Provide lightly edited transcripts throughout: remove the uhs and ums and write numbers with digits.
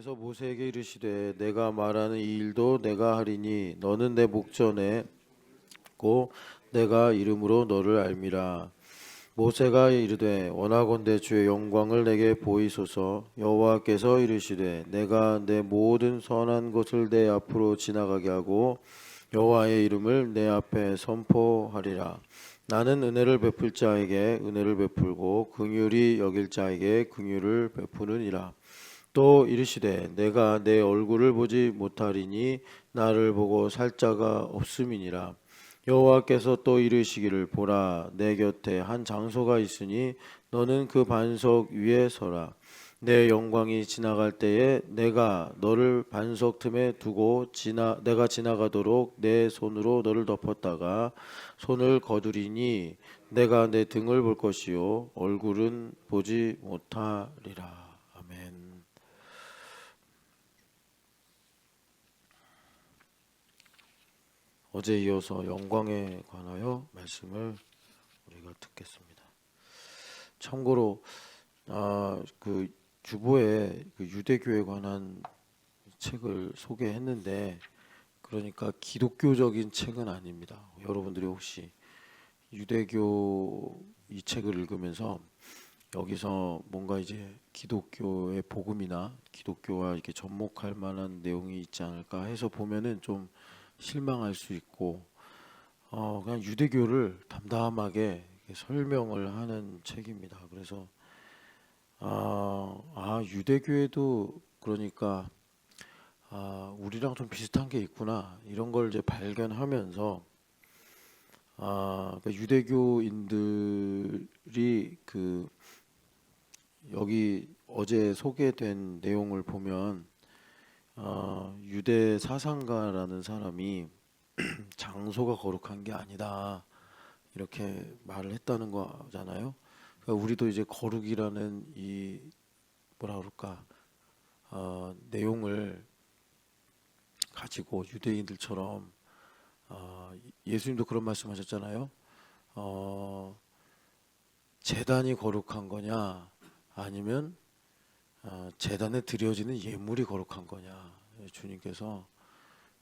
여호와께서 모세에게 이르시되 내가 말하는 이 일도 내가 하리니 너는 내 목전에 고 내가 이름으로 너를 알미라. 모세가 이르되 원하건대 주의 영광을 내게 보이소서. 여호와께서 이르시되 내가 내 모든 선한 것을 내 앞으로 지나가게 하고 여호와의 이름을 내 앞에 선포하리라. 나는 은혜를 베풀 자에게 은혜를 베풀고 긍휼히 여길 자에게 긍휼을 베푸느니라. 또 이르시되 내가 내 얼굴을 보지 못하리니 나를 보고 살 자가 없음이니라. 여호와께서 또 이르시기를 보라 내 곁에 한 장소가 있으니 너는 그 반석 위에 서라. 내 영광이 지나갈 때에 내가 너를 반석 틈에 두고 내가 지나가도록 내 손으로 너를 덮었다가 손을 거두리니 내가 내 등을 볼 것이요 얼굴은 보지 못하리라. 아멘. 어제 이어서 영광에 관하여 말씀을 우리가 듣겠습니다. 참고로 그 주보에 그 유대교에 관한 책을 소개했는데 그러니까 기독교적인 책은 아닙니다. 여러분들이 혹시 유대교 이 책을 읽으면서 여기서 뭔가 이제 기독교의 복음이나 기독교와 이렇게 접목할 만한 내용이 있지 않을까 해서 보면은 좀 실망할 수 있고 그냥 유대교를 담담하게 설명을 하는 책입니다. 그래서 유대교에도 그러니까 우리랑 좀 비슷한 게 있구나 이런 걸 이제 발견하면서 그러니까 유대교인들이 그 여기 어제 소개된 내용을 보면 유대 사상가라는 사람이 장소가 거룩한 게 아니다 이렇게 말을 했다는 거잖아요. 그러니까 우리도 이제 거룩이라는 이 뭐라 그럴까 내용을 가지고 유대인들처럼 예수님도 그런 말씀하셨잖아요. 제단이 거룩한 거냐 아니면 제단에 드려지는 예물이 거룩한 거냐. 주님께서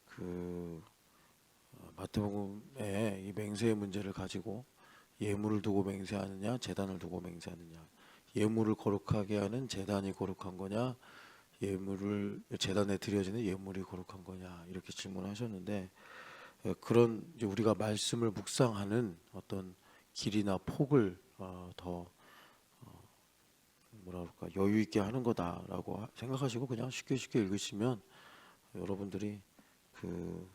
그 마태복음의 이 맹세의 문제를 가지고 예물을 두고 맹세하느냐 제단을 두고 맹세하느냐, 예물을 거룩하게 하는 제단이 거룩한 거냐 예물을 제단에 드려지는 예물이 거룩한 거냐 이렇게 질문하셨는데 그런 이제 우리가 말씀을 묵상하는 어떤 길이나 폭을 더 뭐라 그럴까 여유 있게 하는 거다라고 생각하시고 그냥 쉽게 읽으시면 여러분들이 그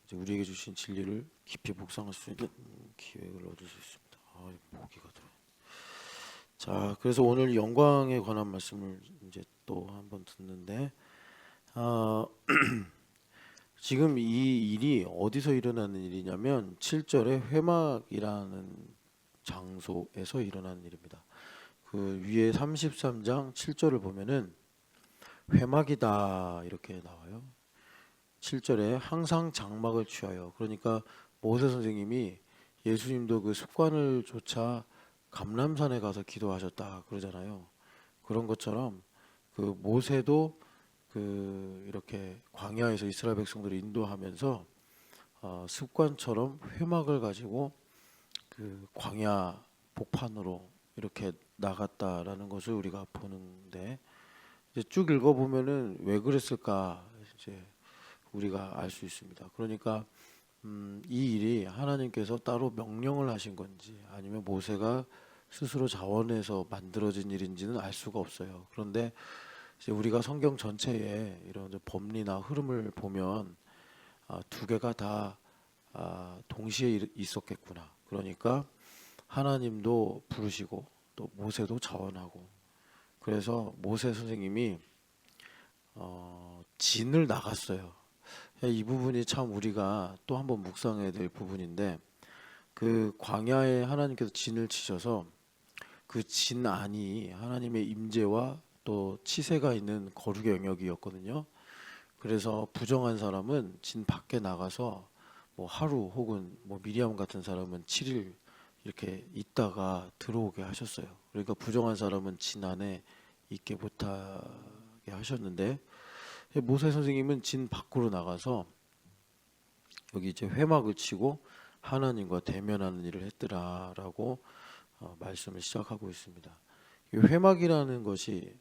이제 우리에게 주신 진리를 깊이 묵상할 수 있는 기회를 얻을 수 있습니다. 모기가 들어. 자, 그래서 오늘 영광에 관한 말씀을 이제 또 한번 듣는데 지금 이 일이 어디서 일어나는 일이냐면 7절에 회막이라는 장소에서 일어나는 일입니다. 그 위에 33장 7절을 보면은 회막이다 이렇게 나와요. 7절에 항상 장막을 취하여, 그러니까 모세 선생님이 예수님도 그 습관을 조차 감람산에 가서 기도하셨다 그러잖아요. 그런 것처럼 그 모세도 그 이렇게 광야에서 이스라엘 백성들을 인도하면서 습관처럼 회막을 가지고 그 광야 복판으로 이렇게 나갔다라는 것을 우리가 보는데 이제 쭉 읽어보면은 왜 그랬을까 이제 우리가 알 수 있습니다. 그러니까 이 일이 하나님께서 따로 명령을 하신 건지 아니면 모세가 스스로 자원해서 만들어진 일인지는 알 수가 없어요. 그런데 이제 우리가 성경 전체에 이런 법리나 흐름을 보면 두 개가 다 동시에 있었겠구나. 그러니까 하나님도 부르시고 또 모세도 자원하고, 그래서 모세 선생님이 진을 나갔어요. 이 부분이 참 우리가 또 한번 묵상해야 될 부분인데 그 광야에 하나님께서 진을 치셔서 그 진 안이 하나님의 임재와 또 치세가 있는 거룩의 영역이었거든요. 그래서 부정한 사람은 진 밖에 나가서 뭐 하루 혹은 뭐 미리암 같은 사람은 7일 이렇게 있다가 들어오게 하셨어요. 그러니까 부정한 사람은 진 안에 있게 못하게 이렇게 하셨는데, 모세 선생님은 진 밖으로 나가서 여기 이제 회막을 치고 하나님과 대면하는 일을 했더라라고 말씀을 시작하고 있습니다. 이 회막이라는 것이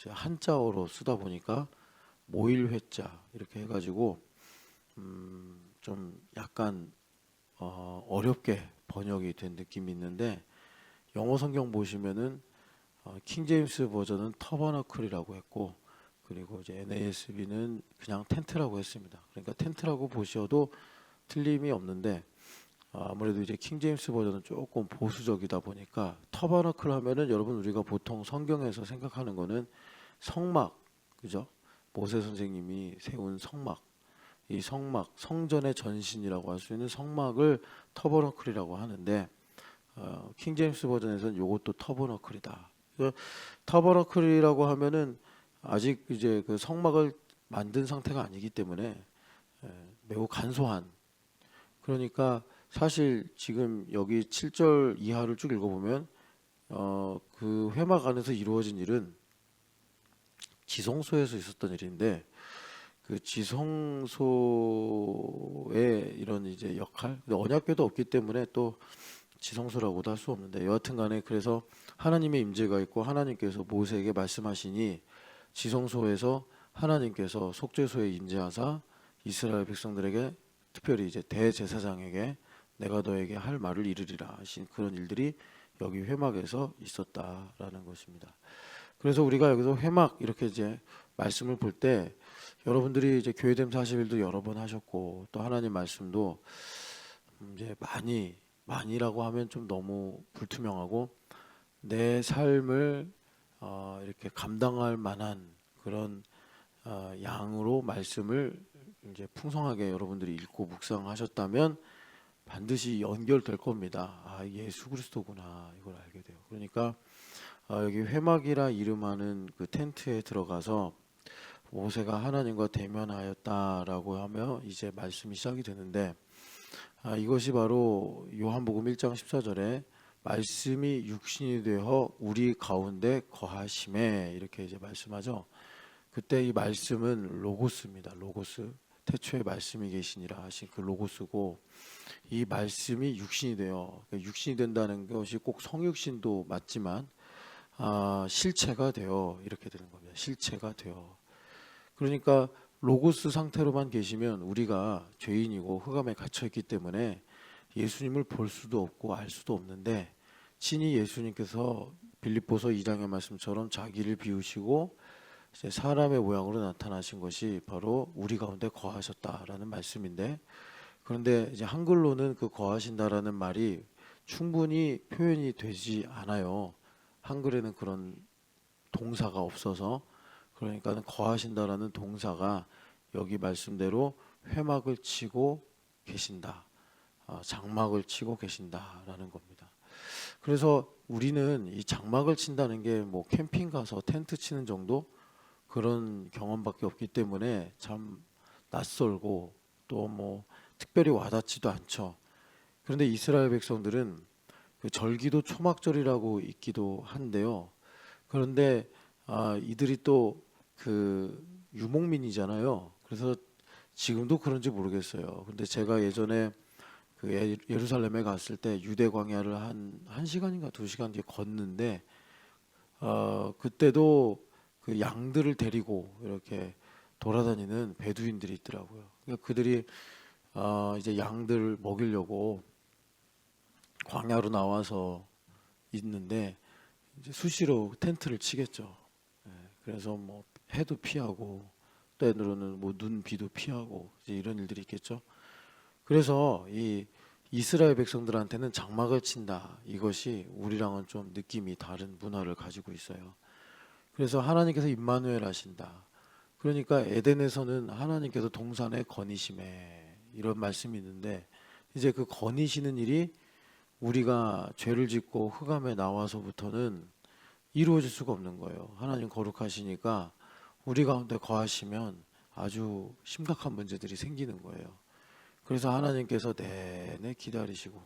한자어로 쓰다 보니까 모일회자 이렇게 해가지고 좀 약간 어렵게 번역이 된 느낌이 있는데, 영어 성경 보시면은 킹 제임스 버전은 터버너클이라고 했고, 그리고 이제 NASB는 그냥 텐트라고 했습니다. 그러니까 텐트라고 보셔도 틀림이 없는데, 아무래도 이제 킹 제임스 버전은 조금 보수적이다 보니까 터버너클 하면은 여러분 우리가 보통 성경에서 생각하는 거는 성막, 그죠? 모세 선생님이 세운 성막, 이 성막, 성전의 전신이라고 할 수 있는 성막을 터버너클이라고 하는데, 킹 제임스 버전에서는 이것도 터버너클이다. 터버너클이라고 하면은 아직 이제 그 성막을 만든 상태가 아니기 때문에 매우 간소한, 그러니까 사실 지금 여기 7절 이하를 쭉 읽어보면 그 회막 안에서 이루어진 일은 지성소에서 있었던 일인데, 그 지성소의 이런 이제 역할, 언약궤도 없기 때문에 또 지성소라고도 할 수 없는데, 여하튼간에 그래서 하나님의 임재가 있고 하나님께서 모세에게 말씀하시니 지성소에서 하나님께서 속죄소에 임재하사 이스라엘 백성들에게, 특별히 이제 대제사장에게 내가 너에게 할 말을 이르리라 하신 그런 일들이 여기 회막에서 있었다라는 것입니다. 그래서 우리가 여기서 회막 이렇게 이제 말씀을 볼 때, 여러분들이 이제 교회됨 40일도 여러 번 하셨고, 또 하나님 말씀도 이제 많이라고 하면 좀 너무 불투명하고 내 삶을 이렇게 감당할 만한 그런 양으로 말씀을 이제 풍성하게 여러분들이 읽고 묵상하셨다면 반드시 연결될 겁니다. 아, 예수 그리스도구나, 이걸 알게 돼요. 그러니까 여기 회막이라 이름하는 그 텐트에 들어가서 모세가 하나님과 대면하였다라고 하며 이제 말씀이 시작이 되는데, 이것이 바로 요한복음 1장 14절에 말씀이 육신이 되어 우리 가운데 거하심에, 이렇게 이제 말씀하죠. 그때 이 말씀은 로고스입니다. 로고스. 태초에 말씀이 계시니라 하신 그 로고스고, 이 말씀이 육신이 되어, 육신이 된다는 것이 꼭 성육신도 맞지만 실체가 되어, 이렇게 되는 겁니다. 실체가 되어. 그러니까 로고스 상태로만 계시면 우리가 죄인이고 흑암에 갇혀 있기 때문에 예수님을 볼 수도 없고 알 수도 없는데, 친히 예수님께서 빌립보서 2장의 말씀처럼 자기를 비우시고 이제 사람의 모양으로 나타나신 것이 바로 우리 가운데 거하셨다라는 말씀인데, 그런데 이제 한글로는 그 거하신다라는 말이 충분히 표현이 되지 않아요. 한글에는 그런 동사가 없어서. 그러니까 거하신다라는 동사가 여기 말씀대로 회막을 치고 계신다, 장막을 치고 계신다라는 겁니다. 그래서 우리는 이 장막을 친다는 게 뭐 캠핑 가서 텐트 치는 정도 그런 경험밖에 없기 때문에 참 낯설고 또 뭐 특별히 와닿지도 않죠. 그런데 이스라엘 백성들은 그 절기도 초막절이라고 있기도 한데요. 그런데 이들이 또 그 유목민이잖아요. 그래서 지금도 그런지 모르겠어요. 근데 제가 예전에 그 예루살렘에 갔을 때 유대 광야를 한 1시간인가 2시간 뒤에 걷는데, 그때도 그 양들을 데리고 이렇게 돌아다니는 베두인들이 있더라고요. 그러니까 그들이 이제 양들 먹이려고 광야로 나와서 있는데 이제 수시로 텐트를 치겠죠. 그래서 뭐 해도 피하고 때로는 뭐 눈 비도 피하고 이제 이런 일들이 있겠죠. 그래서 이 이스라엘 백성들한테는 장막을 친다, 이것이 우리랑은 좀 느낌이 다른 문화를 가지고 있어요. 그래서 하나님께서 임마누엘 하신다. 그러니까 에덴에서는 하나님께서 동산에 거니심에, 이런 말씀이 있는데, 이제 그 거니시는 일이 우리가 죄를 짓고 흑암에 나와서부터는 이루어질 수가 없는 거예요. 하나님 거룩하시니까 우리 가운데 거하시면 아주 심각한 문제들이 생기는 거예요. 그래서 하나님께서 내내 기다리시고,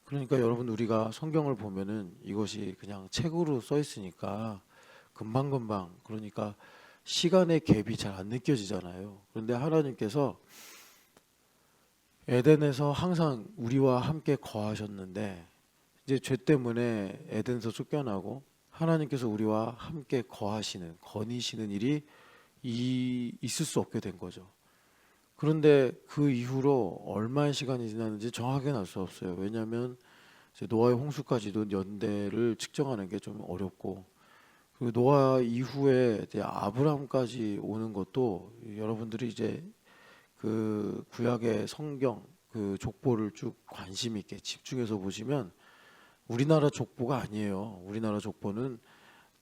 그러니까 여러분 우리가 성경을 보면은 이것이 그냥 책으로 써 있으니까 금방금방, 그러니까 시간의 갭이 잘 안 느껴지잖아요. 그런데 하나님께서 에덴에서 항상 우리와 함께 거하셨는데 이제 죄 때문에 에덴에서 쫓겨나고 하나님께서 우리와 함께 거하시는 거니시는 일이 있을 수 없게 된 거죠. 그런데 그 이후로 얼마의 시간이 지났는지 정확하게는 알 수 없어요. 왜냐하면 이제 노아의 홍수까지도 연대를 측정하는 게 좀 어렵고, 그리고 노아 이후에 이제 아브라함까지 오는 것도 여러분들이 이제 그 구약의 성경 그 족보를 쭉 관심 있게 집중해서 보시면 우리나라 족보가 아니에요. 우리나라 족보는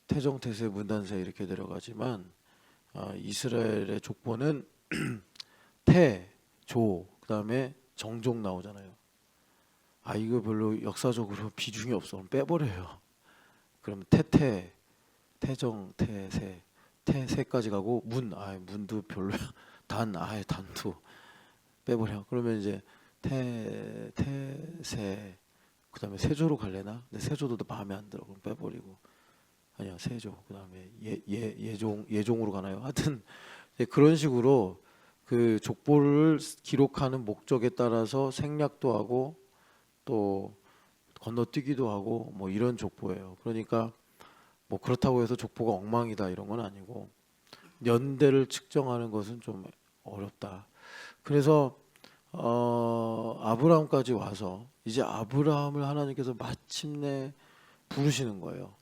태정, 태세, 문단세 이렇게 내려가지만 이스라엘의 족보는 태, 조, 그다음에 정족 나오잖아요. 이거 별로 역사적으로 비중이 없어. 그럼 빼버려요. 그럼 태태, 태정, 태세, 태세까지 가고 문도 별로야. 단도 빼버려. 그러면 이제 태세, 그다음에 세조로 갈래나? 근데 세조도 마음에 안 들어. 그럼 빼버리고. 아니야, 세조. 그다음에 예종으로 가나요? 하여튼 그런 식으로 그 족보를 기록하는 목적에 따라서 생략도 하고 또 건너뛰기도 하고 뭐 이런 족보예요. 그러니까 뭐 그렇다고 해서 족보가 엉망이다 이런 건 아니고 연대를 측정하는 것은 좀 어렵다. 그래서 아브라함까지 와서 이제 아브라함을 하나님께서 마침내 부르시는 거예요.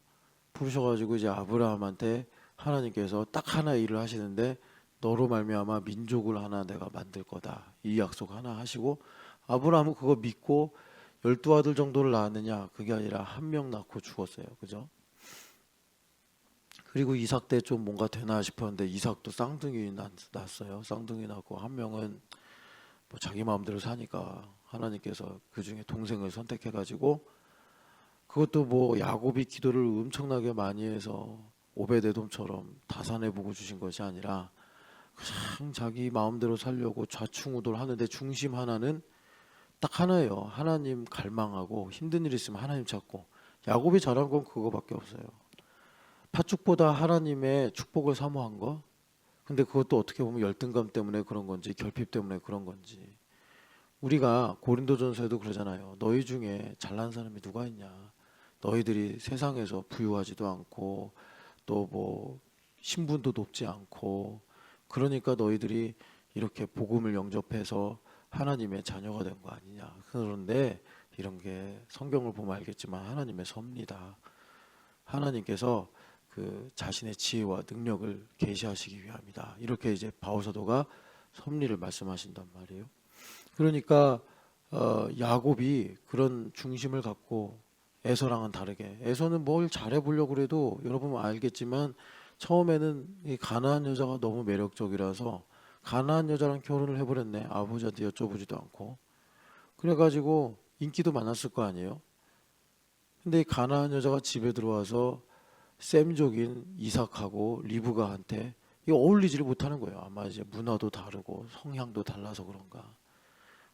부르셔가지고 이제 아브라함한테 하나님께서 딱 하나 일을 하시는데 너로 말미암아 민족을 하나 내가 만들 거다. 이 약속 하나 하시고 아브라함은 그거 믿고 12아들 정도를 낳았느냐? 그게 아니라 한 명 낳고 죽었어요. 그죠? 그리고 이삭 때 좀 뭔가 되나 싶었는데 이삭도 쌍둥이 낳았어요. 쌍둥이 낳고 한 명은 뭐 자기 마음대로 사니까 하나님께서 그 중에 동생을 선택해가지고 그것도 뭐 야곱이 기도를 엄청나게 많이 해서 오베데돔처럼 다산해보고 주신 것이 아니라 그냥 자기 마음대로 살려고 좌충우돌 하는데 중심 하나는 딱 하나예요. 하나님 갈망하고 힘든 일 있으면 하나님 찾고. 야곱이 잘한 건 그거밖에 없어요. 팥죽보다 하나님의 축복을 사모한 거. 근데 그것도 어떻게 보면 열등감 때문에 그런 건지 결핍 때문에 그런 건지. 우리가 고린도전서에도 그러잖아요. 너희 중에 잘난 사람이 누가 있냐. 너희들이 세상에서 부유하지도 않고 또 뭐 신분도 높지 않고 그러니까 너희들이 이렇게 복음을 영접해서 하나님의 자녀가 된 거 아니냐. 그런데 이런 게 성경을 보면 알겠지만 하나님의 섭리다. 하나님께서 그 자신의 지혜와 능력을 계시하시기 위함이다. 이렇게 이제 바울사도가 섭리를 말씀하신단 말이에요. 그러니까 야곱이 그런 중심을 갖고 에서랑은 다르게 에서는 뭘 잘해보려고 그래도 여러분 알겠지만 처음에는 이 가나안 여자가 너무 매력적이라서 가나안 여자랑 결혼을 해버렸네. 아버지한테 여쭤보지도 않고. 그래가지고 인기도 많았을 거 아니에요. 근데 이 가나안 여자가 집에 들어와서 셈족인 이삭하고 리브가한테 이거 어울리지를 못하는 거예요. 아마 이제 문화도 다르고 성향도 달라서 그런가.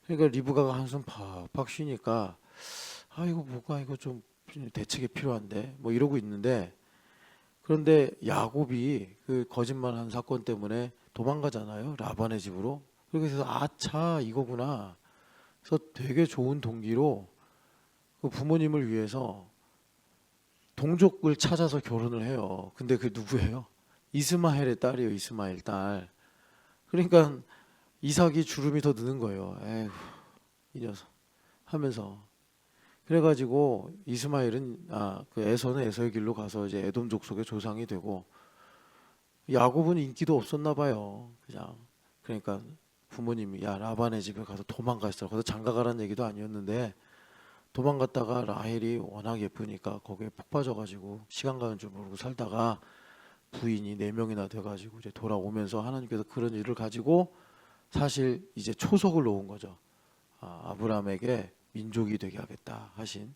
그러니까 리브가가 한숨 팍팍 쉬니까 이거 뭐가 이거 좀 대책이 필요한데 뭐 이러고 있는데 그런데 야곱이 그 거짓말한 사건 때문에 도망가잖아요. 라반의 집으로. 그래서 아차 이거구나. 그래서 되게 좋은 동기로 그 부모님을 위해서 동족을 찾아서 결혼을 해요. 근데 그 누구예요? 이스마엘의 딸이에요. 이스마엘 딸. 그러니까 이삭이 주름이 더 느는 거예요. 에휴 이 녀석 하면서. 그래가지고 이스마엘은 그 에서는 에서의 길로 가서 이제 에돔 족속의 조상이 되고 야곱은 인기도 없었나 봐요. 그냥 그러니까 부모님이 야 라반의 집에 가서 도망갔어. 거기서 장가가라는 얘기도 아니었는데 도망갔다가 라헬이 워낙 예쁘니까 거기에 푹 빠져가지고 시간 가는 줄 모르고 살다가 부인이 4명이나 돼가지고 이제 돌아오면서 하나님께서 그런 일을 가지고 사실 이제 초석을 놓은 거죠. 아브라함에게 민족이 되게 하겠다 하신.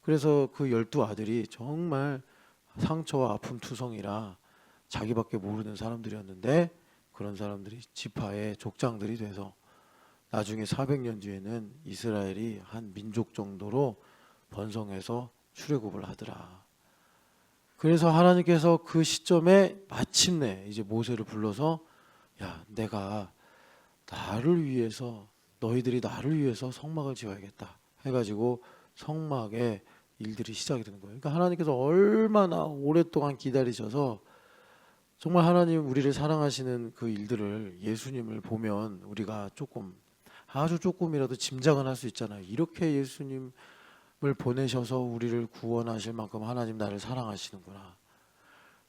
그래서 그 12아들이 정말 상처와 아픔 투성이라 자기밖에 모르는 사람들이었는데 그런 사람들이 지파의 족장들이 돼서 나중에 400년 뒤에는 이스라엘이 한 민족 정도로 번성해서 출애굽을 하더라. 그래서 하나님께서 그 시점에 마침내 이제 모세를 불러서 야, 내가 나를 위해서 너희들이 나를 위해서 성막을 지어야겠다 해가지고 성막의 일들이 시작이 되는 거예요. 그러니까 하나님께서 얼마나 오랫동안 기다리셔서 정말 하나님 우리를 사랑하시는 그 일들을 예수님을 보면 우리가 조금 아주 조금이라도 짐작은 할 수 있잖아요. 이렇게 예수님을 보내셔서 우리를 구원하실 만큼 하나님 나를 사랑하시는구나.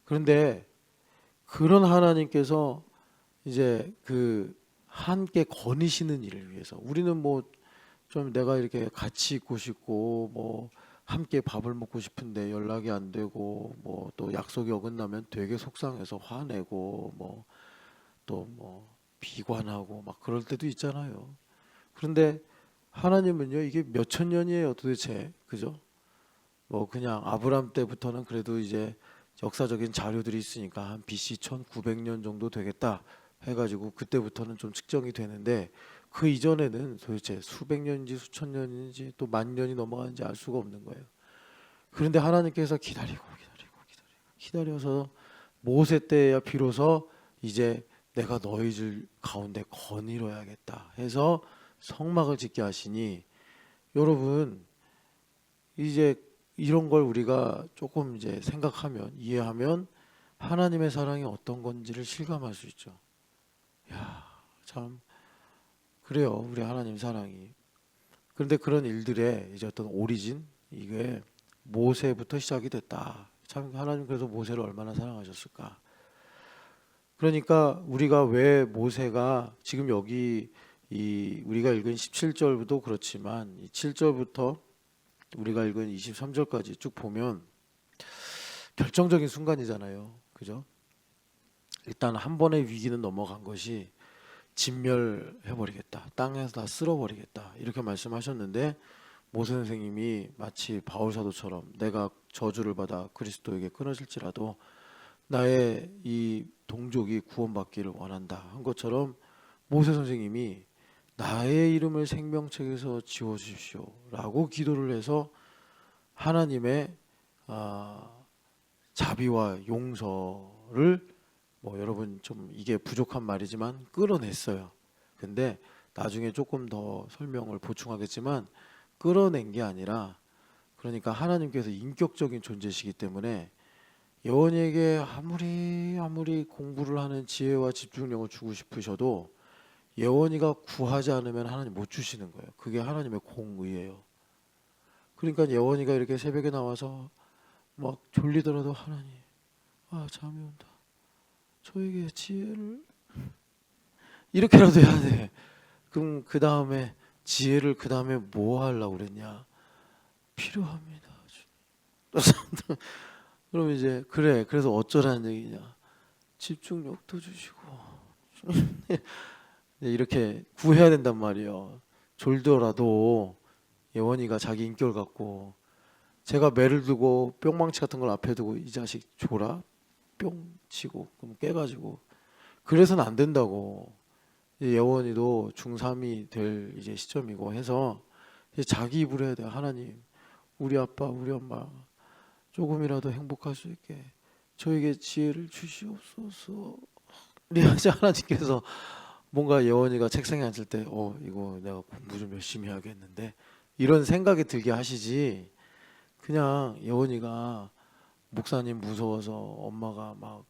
그런데 그런 하나님께서 이제 그 함께 거니시는 일을 위해서 우리는 뭐 좀 내가 이렇게 같이 있고 싶고 뭐 함께 밥을 먹고 싶은데 연락이 안 되고 뭐 또 약속이 어긋나면 되게 속상해서 화내고 뭐 또 뭐 비관하고 막 그럴 때도 있잖아요. 그런데 하나님은요 이게 몇천 년이에요 도대체, 그죠? 뭐 그냥 아브람 때부터는 그래도 이제 역사적인 자료들이 있으니까 한 BC 1900년 정도 되겠다 해가지고 그때부터는 좀 측정이 되는데 그 이전에는 도대체 수백 년인지 수천 년인지 또 만 년이 넘어가는지 알 수가 없는 거예요. 그런데 하나님께서 기다려서 모세 때야 비로소 이제 내가 너희들 가운데 거니러야겠다 해서 성막을 짓게 하시니, 여러분 이제 이런 걸 우리가 조금 이제 생각하면 이해하면 하나님의 사랑이 어떤 건지를 실감할 수 있죠. 야, 참 그래요. 우리 하나님 사랑이. 그런데 그런 일들의 이제 어떤 오리진 이게 모세부터 시작이 됐다. 참 하나님 그래서 모세를 얼마나 사랑하셨을까. 그러니까 우리가 왜 모세가 지금 여기 이 우리가 읽은 17절도 그렇지만 이 7절부터 우리가 읽은 23절까지 쭉 보면 결정적인 순간이잖아요. 그죠? 일단 한 번의 위기는 넘어간 것이 진멸해버리겠다. 땅에서 다 쓸어버리겠다. 이렇게 말씀하셨는데 모세 선생님이 마치 바울 사도처럼 내가 저주를 받아 그리스도에게 끊어질지라도 나의 이 동족이 구원받기를 원한다 한 것처럼 모세 선생님이 나의 이름을 생명책에서 지워주십시오 라고 기도를 해서 하나님의 자비와 용서를 뭐 여러분 좀 이게 부족한 말이지만 끌어냈어요. 근데 나중에 조금 더 설명을 보충하겠지만 끌어낸 게 아니라, 그러니까 하나님께서 인격적인 존재시기 때문에 여호와에게 아무리 공부를 하는 지혜와 집중력을 주고 싶으셔도 예원이가 구하지 않으면 하나님 못 주시는 거예요. 그게 하나님의 공의예요. 그러니까 예원이가 이렇게 새벽에 나와서 막 졸리더라도 하나님, 잠이 온다. 저에게 지혜를 이렇게라도 해야 돼. 그럼 그 다음에 지혜를 그 다음에 뭐 하려고 그랬냐? 필요합니다. 그럼 이제 그래. 그래서 어쩌라는 얘기냐? 집중력도 주시고 이렇게 구해야 된단 말이에요. 졸더라도 예원이가 자기 인격을 갖고, 제가 매를 두고 뿅망치 같은 걸 앞에 두고 이 자식 줘라 뿅 치고 그럼 깨가지고 그래서는 안 된다고. 예원이도 중3이 될 이제 시점이고 해서 이제 자기 입으로 해야 돼. 하나님, 우리 아빠 우리 엄마 조금이라도 행복할 수 있게 저에게 지혜를 주시옵소서. 그래야지 하나님께서 뭔가 예원이가 책상에 앉을 때 이거 내가 공부 좀 열심히 해야겠는데 이런 생각이 들게 하시지, 그냥 예원이가 목사님 무서워서 엄마가 막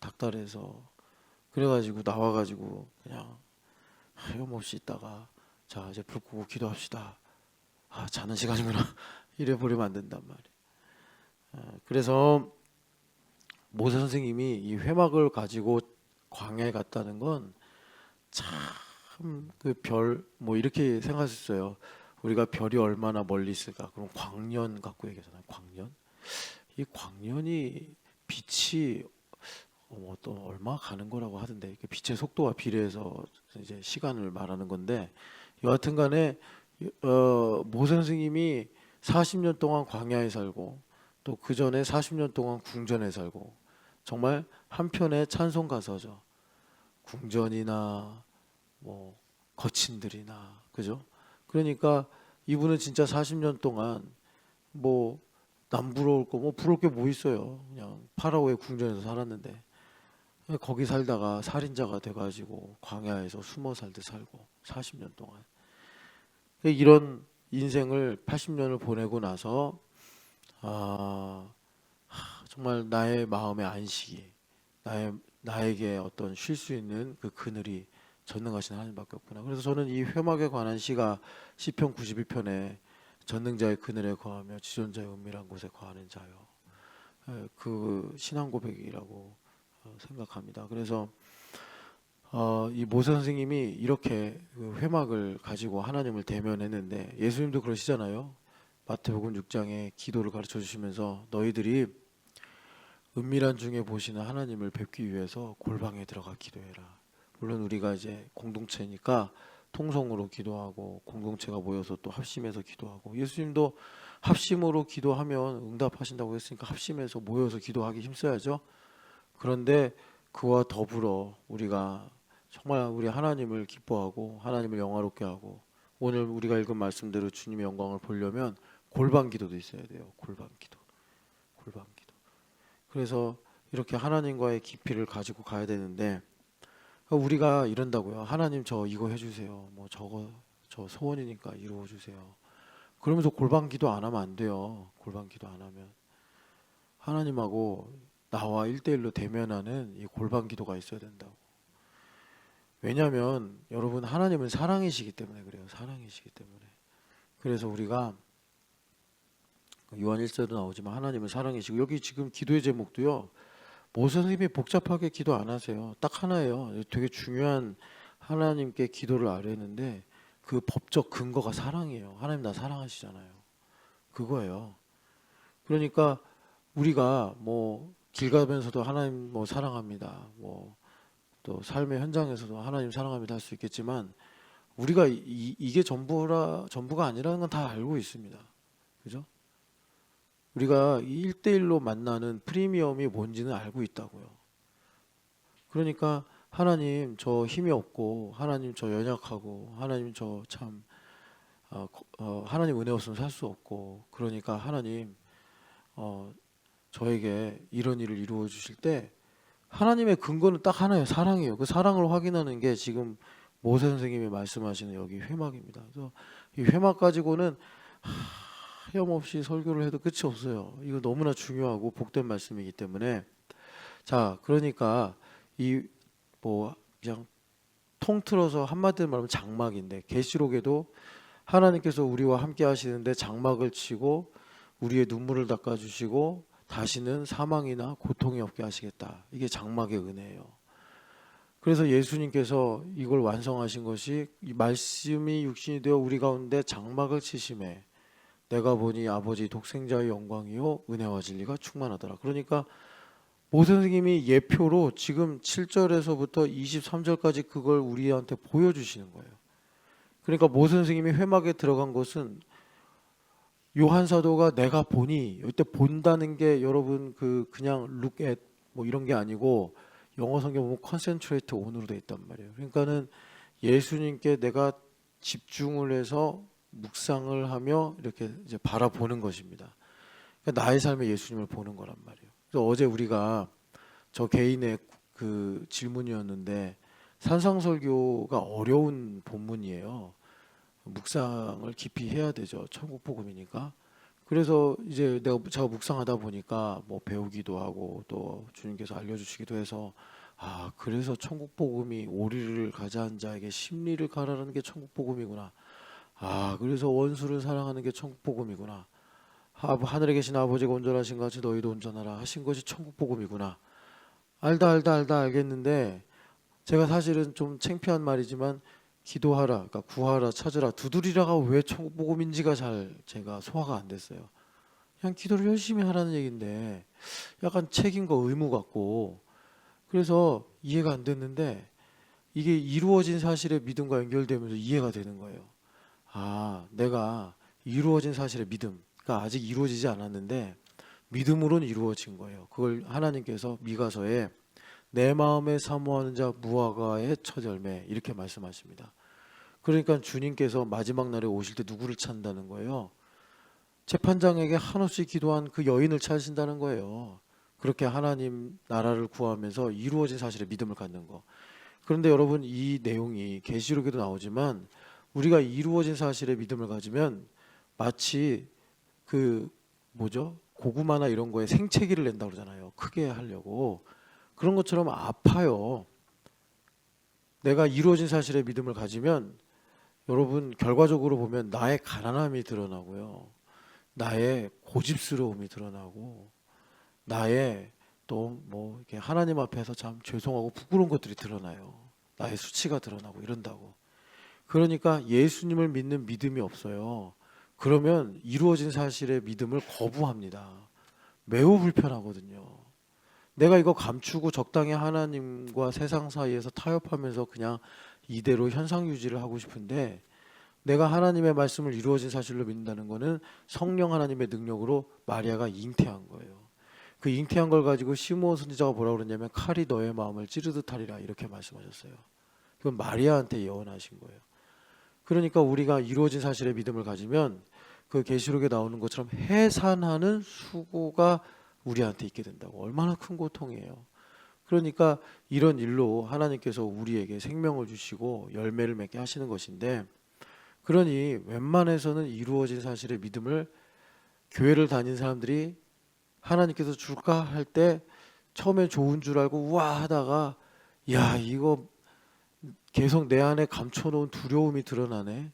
닥달해서 그래가지고 나와가지고 그냥 하염없이 있다가 자 이제 불 끄고 기도합시다. 자는 시간이구나. 이래 버리면 안 된단 말이에요. 그래서 모세 선생님이 이 회막을 가지고 광야에 갔다는 건 참 그 별 뭐 이렇게 생각할 수 있어요. 우리가 별이 얼마나 멀리 있을까? 그럼 광년 갖고 얘기하잖아요. 광년. 이 광년이 빛이 또 얼마 가는 거라고 하던데 이게 빛의 속도와 비례해서 이제 시간을 말하는 건데, 여하튼간에 모세 선생님이 40년 동안 광야에 살고 또 그 전에 40년 동안 궁전에 살고 정말 한편의 찬송 가서죠. 궁전이나 뭐 거친들이나 그죠? 그러니까 이분은 진짜 40년 동안 뭐 남 부러울 거 뭐 부러울 게 뭐 있어요. 그냥 파라오의 궁전에서 살았는데 거기 살다가 살인자가 돼가지고 광야에서 숨어 살듯 살고 40년 동안 이런 인생을 80년을 보내고 나서 아 정말 나의 마음의 안식이 나에게 어떤 쉴 수 있는 그 그늘이 전능하신 하나님밖에 없구나. 그래서 저는 이 회막에 관한 시가 시편 91편에 전능자의 그늘에 거하며 지존자의 은밀한 곳에 거하는 자요. 그 신앙 고백이라고 생각합니다. 그래서 이 모세 선생님이 이렇게 그 회막을 가지고 하나님을 대면했는데 예수님도 그러시잖아요. 마태복음 6장에 기도를 가르쳐 주시면서 너희들이 은밀한 중에 보시는 하나님을 뵙기 위해서 골방에 들어가 기도해라. 물론 우리가 이제 공동체니까 통성으로 기도하고 공동체가 모여서 또 합심해서 기도하고 예수님도 합심으로 기도하면 응답하신다고 했으니까 합심해서 모여서 기도하기 힘써야죠. 그런데 그와 더불어 우리가 정말 우리 하나님을 기뻐하고 하나님을 영화롭게 하고 오늘 우리가 읽은 말씀대로 주님의 영광을 보려면 골방 기도도 있어야 돼요. 골방 기도. 그래서 이렇게 하나님과의 깊이를 가지고 가야 되는데 우리가 이런다고요. 하나님 저 이거 해주세요. 뭐 저 소원이니까 이루어 주세요. 그러면서 골방 기도 안 하면 안 돼요. 골방 기도 안 하면 하나님하고 나와 1대1로 대면하는 이 골방 기도가 있어야 된다고. 왜냐하면 여러분 하나님은 사랑이시기 때문에 그래요. 사랑이시기 때문에. 그래서 우리가 요한 1서도 나오지만 하나님은 사랑이시고 여기 지금 기도의 제목도요. 모 선생님이 복잡하게 기도 안 하세요. 딱 하나예요. 되게 중요한 하나님께 기도를 아뢰는데 그 법적 근거가 사랑이에요. 하나님 나 사랑하시잖아요. 그거예요. 그러니까 우리가 뭐 길 가면서도 하나님 뭐 사랑합니다. 뭐 또 삶의 현장에서도 하나님 사랑합니다 할 수 있겠지만 우리가 이게 전부가 아니라는 건 다 알고 있습니다. 그죠? 우리가 1대1로 만나는 프리미엄이 뭔지는 알고 있다고요. 그러니까 하나님 저 힘이 없고 하나님 저 연약하고 하나님 저 참 하나님 은혜 없으면 살 수 없고 그러니까 하나님 저에게 이런 일을 이루어 주실 때 하나님의 근거는 딱 하나예요. 사랑이에요. 그 사랑을 확인하는 게 지금 모세 선생님이 말씀하시는 여기 회막입니다. 그래서 이 회막 가지고는 하염없이 설교를 해도 끝이 없어요. 이거 너무나 중요하고 복된 말씀이기 때문에 자 그러니까 이 뭐 그냥 통틀어서 한마디로 말하면 장막인데 계시록에도 하나님께서 우리와 함께 하시는데 장막을 치고 우리의 눈물을 닦아주시고 다시는 사망이나 고통이 없게 하시겠다. 이게 장막의 은혜예요. 그래서 예수님께서 이걸 완성하신 것이 이 말씀이 육신이 되어 우리 가운데 장막을 치심에 내가 보니 아버지 독생자의 영광이요 은혜와 진리가 충만하더라. 그러니까 모 선생님이 예표로 지금 7절에서부터 23절까지 그걸 우리한테 보여주시는 거예요. 그러니까 모 선생님이 회막에 들어간 것은 요한 사도가 내가 보니 이때 본다는 게 여러분 그냥 look at 뭐 이런 게 아니고 영어 성경 보면 concentrate on으로 돼 있단 말이에요. 그러니까는 예수님께 내가 집중을 해서 묵상을 하며 이렇게 이제 바라보는 것입니다. 그러니까 나의 삶에 예수님을 보는 거란 말이에요. 그래서 어제 우리가 저 개인의 그 질문이었는데 산상설교가 어려운 본문이에요. 묵상을 깊이 해야 되죠. 천국 복음이니까. 그래서 이제 제가 묵상하다 보니까 뭐 배우기도 하고 또 주님께서 알려주시기도 해서 그래서 천국 복음이 오리를 가자한 자에게 심리를 가라는 게 천국 복음이구나. 그래서 원수를 사랑하는 게 천국 복음이구나. 하늘에 계신 아버지가 온전하신 같이 너희도 온전하라 하신 것이 천국 복음이구나. 알다 알겠는데 제가 사실은 좀 창피한 말이지만 기도하라, 그러니까 구하라, 찾으라, 두드리라가 왜 천국 복음인지가 잘 제가 소화가 안 됐어요. 그냥 기도를 열심히 하라는 얘기인데 약간 책임과 의무 같고 그래서 이해가 안 됐는데 이게 이루어진 사실의 믿음과 연결되면서 이해가 되는 거예요. 내가 이루어진 사실의 믿음, 그러니까 아직 이루어지지 않았는데 믿음으로는 이루어진 거예요. 그걸 하나님께서 미가서에 내 마음에 사모하는 자 무화과의 첫 열매 이렇게 말씀하십니다. 그러니까 주님께서 마지막 날에 오실 때 누구를 찾는다는 거예요? 재판장에게 한없이 기도한 그 여인을 찾으신다는 거예요. 그렇게 하나님 나라를 구하면서 이루어진 사실에 믿음을 갖는 거. 그런데 여러분, 이 내용이 계시록에도 나오지만 우리가 이루어진 사실에 믿음을 가지면 마치 그 뭐죠? 고구마나 이런 거에 생채기를 낸다고 그러잖아요. 크게 하려고. 그런 것처럼 아파요. 내가 이루어진 사실에 믿음을 가지면 여러분, 결과적으로 보면 나의 가난함이 드러나고요. 나의 고집스러움이 드러나고, 나의 또 뭐 이렇게 하나님 앞에서 참 죄송하고 부끄러운 것들이 드러나요. 나의 수치가 드러나고 이런다고. 그러니까 예수님을 믿는 믿음이 없어요. 그러면 이루어진 사실의 믿음을 거부합니다. 매우 불편하거든요. 내가 이거 감추고 적당히 하나님과 세상 사이에서 타협하면서 그냥 이대로 현상 유지를 하고 싶은데, 내가 하나님의 말씀을 이루어진 사실로 믿는다는 것은 성령 하나님의 능력으로 마리아가 잉태한 거예요. 그 잉태한 걸 가지고 시므온 선지자가 뭐라고 그러냐면 칼이 너의 마음을 찌르듯 하리라 이렇게 말씀하셨어요. 그건 마리아한테 예언하신 거예요. 그러니까 우리가 이루어진 사실의 믿음을 가지면 그 계시록에 나오는 것처럼 해산하는 수고가 우리한테 있게 된다고. 얼마나 큰 고통이에요. 그러니까 이런 일로 하나님께서 우리에게 생명을 주시고 열매를 맺게 하시는 것인데, 그러니 웬만해서는 이루어진 사실의 믿음을 교회를 다닌 사람들이 하나님께서 줄까 할 때 처음에 좋은 줄 알고 우와 하다가, 야 이거 계속 내 안에 감춰놓은 두려움이 드러나네.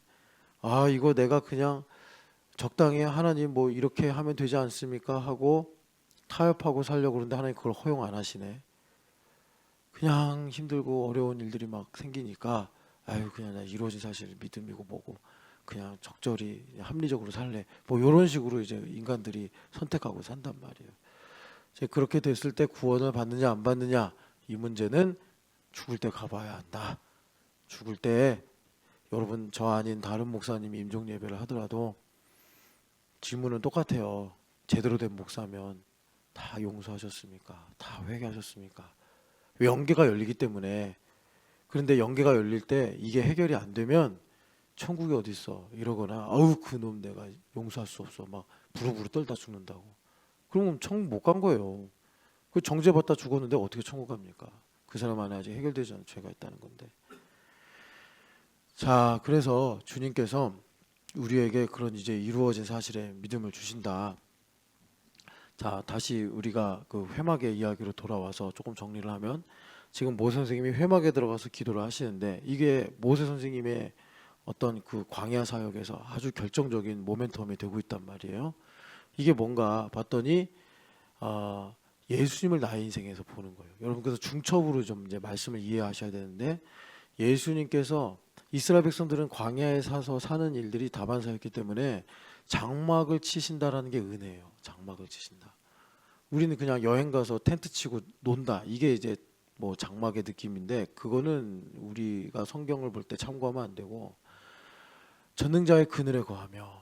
아 이거 내가 그냥 적당히 하나님 뭐 이렇게 하면 되지 않습니까 하고 타협하고 살려고 그러는데 하나님 그걸 허용 안 하시네. 그냥 힘들고 어려운 일들이 막 생기니까 아유 그냥 나 이루어진 사실 믿음이고 뭐고 그냥 적절히 합리적으로 살래, 뭐 이런 식으로 이제 인간들이 선택하고 산단 말이에요. 이제 그렇게 됐을 때 구원을 받느냐 안 받느냐, 이 문제는 죽을 때 가봐야 한다. 죽을 때 여러분, 저 아닌 다른 목사님이 임종 예배를 하더라도 질문은 똑같아요. 제대로 된 목사면 다 용서하셨습니까? 다 회개하셨습니까? 왜? 영계가 열리기 때문에. 그런데 영계가 열릴 때 이게 해결이 안 되면 천국이 어디 있어 이러거나, 아우 그놈 내가 용서할 수 없어 막 부르부르 떨다 죽는다고. 그럼 천국 못 간 거예요. 그 정죄받다 죽었는데 어떻게 천국 갑니까? 그 사람 안에 아직 해결되지 않은 죄가 있다는 건데. 자, 그래서 주님께서 우리에게 그런 이제 이루어진 사실에 믿음을 주신다. 자, 다시 우리가 그 회막의 이야기로 돌아와서 조금 정리를 하면, 지금 모세 선생님이 회막에 들어가서 기도를 하시는데 이게 모세 선생님의 어떤 그 광야 사역에서 아주 결정적인 모멘텀이 되고 있단 말이에요. 이게 뭔가 봤더니 예수님을 나의 인생에서 보는 거예요. 여러분, 그래서 중첩으로 좀 이제 말씀을 이해하셔야 되는데, 예수님께서 이스라엘 백성들은 광야에 사서 사는 일들이 다반사였기 때문에 장막을 치신다라는 게 은혜예요. 장막을 치신다. 우리는 그냥 여행 가서 텐트 치고 논다, 이게 이제 뭐 장막의 느낌인데, 그거는 우리가 성경을 볼 때 참고하면 안 되고, 전능자의 그늘에 거하며,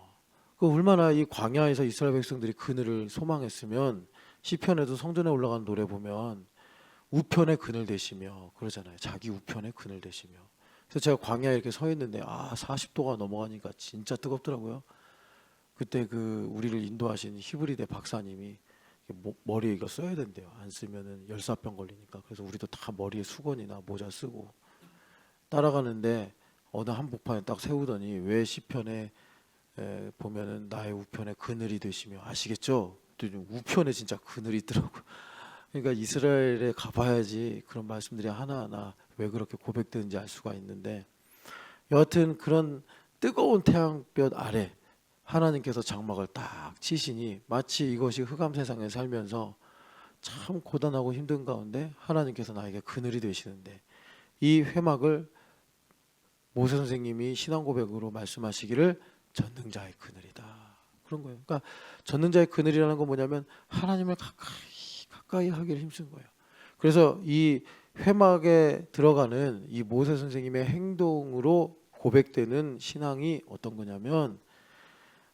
그 얼마나 이 광야에서 이스라엘 백성들이 그늘을 소망했으면, 시편에도 성전에 올라가는 노래 보면 우편의 그늘 되시며 그러잖아요. 자기 우편의 그늘 되시며. 그래서 제가 광야에 이렇게 서 있는데 40도가 넘어가니까 진짜 뜨겁더라고요. 그때 그 우리를 인도하신 히브리대 박사님이 머리에 이거 써야 된대요. 안 쓰면은 열사병 걸리니까. 그래서 우리도 다 머리에 수건이나 모자 쓰고 따라가는데, 어느 한복판에 딱 세우더니 왜 시편에 보면은 나의 우편에 그늘이 되시며, 아시겠죠? 우편에 진짜 그늘이 있더라고요. 그러니까 이스라엘에 가봐야지 그런 말씀들이 하나하나 왜 그렇게 고백되는지 알 수가 있는데, 여하튼 그런 뜨거운 태양볕 아래 하나님께서 장막을 딱 치시니, 마치 이것이 흑암 세상에 살면서 참 고단하고 힘든 가운데 하나님께서 나에게 그늘이 되시는데, 이 회막을 모세 선생님이 신앙 고백으로 말씀하시기를 전능자의 그늘이다, 그런 거예요. 그러니까 전능자의 그늘이라는 건 뭐냐면 하나님을 가까이 하기를 힘쓴 거예요. 그래서 이 회막에 들어가는 이 모세 선생님의 행동으로 고백되는 신앙이 어떤 거냐면,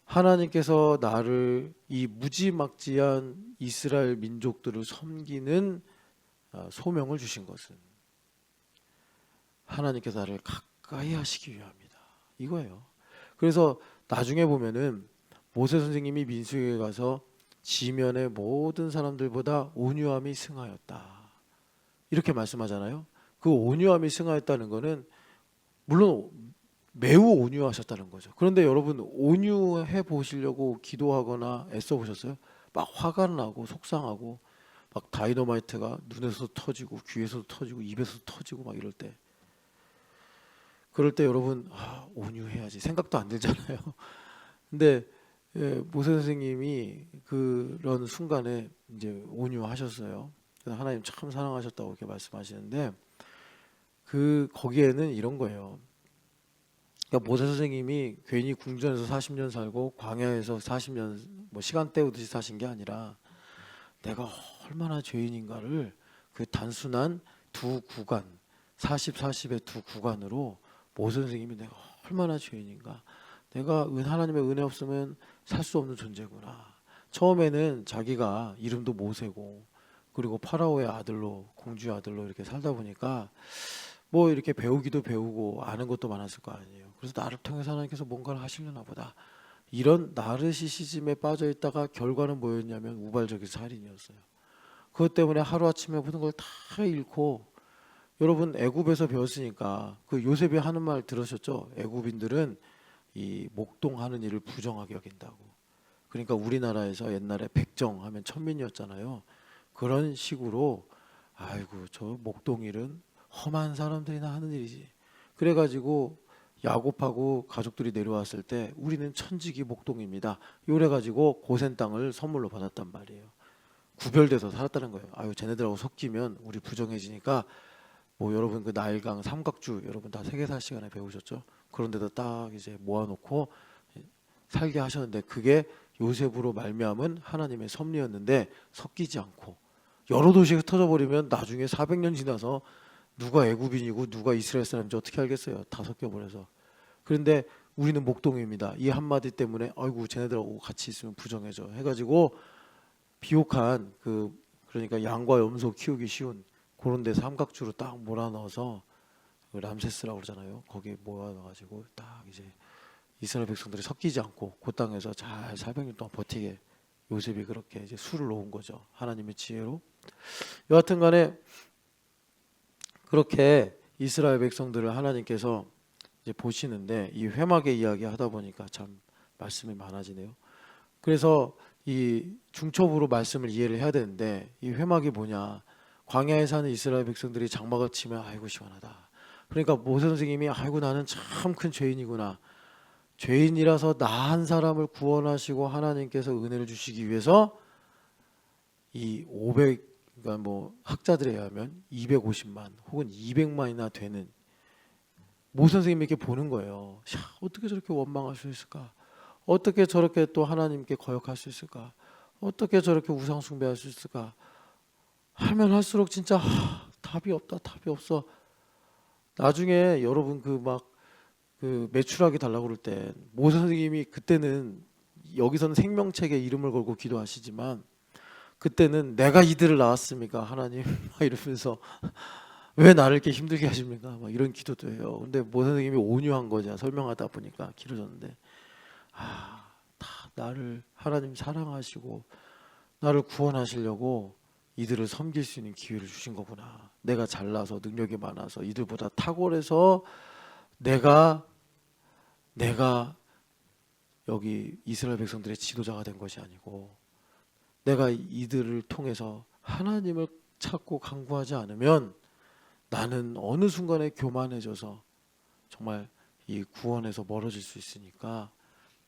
하나님께서 나를 이 무지막지한 이스라엘 민족들을 섬기는 소명을 주신 것은 하나님께서 나를 가까이 하시기 위함이다, 이거예요. 그래서 나중에 보면은 모세 선생님이 민수에게 가서 지면의 모든 사람들보다 온유함이 승하였다. 이렇게 말씀하잖아요. 그 온유함이 승하였다는 거는 물론 매우 온유하셨다는 거죠. 그런데 여러분 온유해 보시려고 기도하거나 애써 보셨어요? 막 화가 나고 속상하고 막 다이너마이트가 눈에서도 터지고 귀에서도 터지고 입에서도 터지고 막 이럴 때 그럴 때 여러분 온유해야지 생각도 안 들잖아요. 근데 모세 선생님이 그런 순간에 이제 온유하셨어요. 그래서 하나님 참 사랑하셨다고 이렇게 말씀하시는데 거기에는 이런 거예요. 그러니까 모세 선생님이 괜히 궁전에서 40년 살고 광야에서 40년 뭐 시간 때우듯이 사신 게 아니라 내가 얼마나 죄인인가를 그 단순한 두 구간 40, 40의 두 구간으로 모세 선생님이 내가 얼마나 죄인인가 내가 하나님의 은혜 없으면 살 수 없는 존재구나. 처음에는 자기가 이름도 모세고 그리고 파라오의 아들로 공주의 아들로 이렇게 살다 보니까 뭐 이렇게 배우기도 배우고 아는 것도 많았을 거 아니에요. 그래서 나를 통해서 하나님께서 뭔가를 하시려나 보다. 이런 나르시시즘에 빠져 있다가 결과는 뭐였냐면 우발적인 살인이었어요. 그것 때문에 하루아침에 모든 걸 다 잃고 여러분 애굽에서 배웠으니까 그 요셉이 하는 말 들으셨죠? 애굽인들은 이 목동하는 일을 부정하게 여긴다고. 그러니까 우리나라에서 옛날에 백정하면 천민이었잖아요. 그런 식으로 아이고 저 목동일은 험한 사람들이나 하는 일이지. 그래가지고 야곱하고 가족들이 내려왔을 때 우리는 천직이 목동입니다. 이래가지고 고센 땅을 선물로 받았단 말이에요. 구별돼서 살았다는 거예요. 아유 쟤네들하고 섞이면 우리 부정해지니까 뭐 여러분 그 나일강 삼각주 여러분 다 세계사 시간에 배우셨죠? 그런데도 딱 이제 모아놓고 살게 하셨는데 그게 요셉으로 말미암은 하나님의 섭리였는데 섞이지 않고 여러 도시가 터져버리면 나중에 400년 지나서 누가 애굽인이고 누가 이스라엘 사람인지 어떻게 알겠어요? 다 섞여버려서. 그런데 우리는 목동입니다. 이 한마디 때문에 아이고 쟤네들하고 같이 있으면 부정해져 해가지고 비옥한 그러니까 양과 염소 키우기 쉬운 그런 데 삼각주로 딱 몰아넣어서 그 람세스라고 그러잖아요. 거기에 모아넣어가지고 딱 이제 이스라엘 백성들이 섞이지 않고 그 땅에서 잘 400년 동안 버티게 요셉이 그렇게 이제 수를 놓은 거죠. 하나님의 지혜로. 여하튼 간에 그렇게 이스라엘 백성들을 하나님께서 이제 보시는데 이 회막의 이야기 하다 보니까 참 말씀이 많아지네요. 그래서 이 중첩으로 말씀을 이해를 해야 되는데 이 회막이 뭐냐? 광야에 사는 이스라엘 백성들이 장막을 치면 아이고 시원하다. 그러니까 모세 선생님이 아이고 나는 참 큰 죄인이구나. 죄인이라서 나 한 사람을 구원하시고 하나님께서 은혜를 주시기 위해서 이 500 그러니까 뭐 학자들에 의하면 250만 혹은 200만이나 되는 모 선생님이 이렇게 보는 거예요. 야, 어떻게 저렇게 원망할 수 있을까? 어떻게 저렇게 또 하나님께 거역할 수 있을까? 어떻게 저렇게 우상 숭배할 수 있을까? 하면 할수록 진짜 답이 없다, 답이 없어. 나중에 여러분 그 매출하게 달라고 그럴 때 모 선생님이 그때는 여기서는 생명책에 이름을 걸고 기도하시지만 그때는 내가 이들을 낳았습니까 하나님 막 이러면서 왜 나를 이렇게 힘들게 하십니까 막 이런 기도도 해요. 근데 모 선생님이 온유한 거죠. 설명하다 보니까 길어졌는데 다 나를 하나님 사랑하시고 나를 구원하시려고 이들을 섬길 수 있는 기회를 주신 거구나. 내가 잘나서 능력이 많아서 이들보다 탁월해서 내가 여기 이스라엘 백성들의 지도자가 된 것이 아니고 내가 이들을 통해서 하나님을 찾고 간구하지 않으면 나는 어느 순간에 교만해져서 정말 이 구원에서 멀어질 수 있으니까